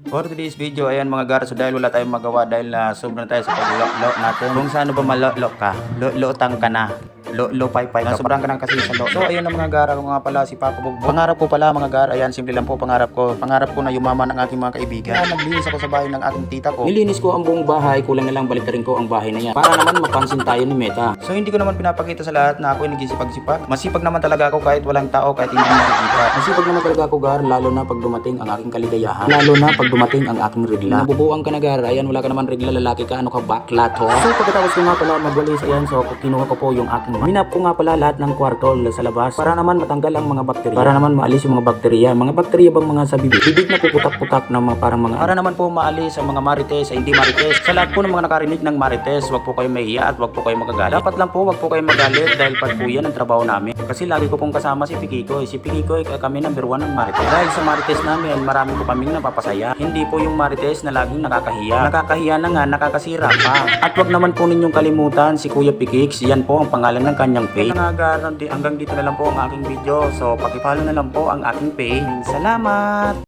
For today's video, ayan mga gar, so dahil wala tayong magawa dahil sobrang tayo sa pag-lo natin. Kung saan ba malolo ka, lootang ka na. Pay-pay ka. Sobrang ka nang kasi sa lo. So ayun na mga gar, ako nga pala si Papa Bugbog. Pangarap ko pala mga gar, ayan simple lang po pangarap ko. Pangarap ko na yumaman ang aking mga kaibigan. Kaya naglinis ako sa bahay ng aking tita ko. Nilinis ko ang buong bahay, kulang na lang baliktarin ko ang bahay na yan. Para naman mapansin tayo ni Meta. So hindi ko naman pinapakita sa lahat na ako ay nagsisipag-sipag. Masipag naman talaga ako kahit walang tao, kahit hindi nakikita. Masipag naman talaga ako gar, lalo na pag dumating ang aking kaligayahan. Lalo na pag dumating ang aking regla. Nabubuang ka na gar, ayan wala ka naman regla, lalaki ka, ano ka bakla to. So pagkatapos ko nga pala magwalis, ayan so kinuha ko po yung aking minap ko nga pala lahat ng kwarto sa labas para naman matanggal ang mga bakterya. Para naman maalis yung mga bakterya. Mga bakterya bang mga sa bibig? Bibig na puputak-putak ng mga parang mga para naman po maalis ang mga marites, ay hindi marites. Sa lahat po ng mga nakarinig ng marites, wag po kayo mahiya at wag po kayo magagalit. Dapat lang po wag po kayo magalit dahil pag po yan ang trabaho namin. Kasi lagi ko pong kasama si Pikikoy. Si Pikikoy kami number 1 ng marites. Dahil sa marites namin, marami po kaming napapasaya. Hindi po yung marites na laging nakakahiya. Nakakahiya na nga, nakakasira pa. At wag naman po ninyong kalimutan si Kuya Pikix. Yan po ang pangalan ng kanyang page. Hanggang dito na lang po ang aking video. So, paki-follow na lang po ang aking page. Salamat!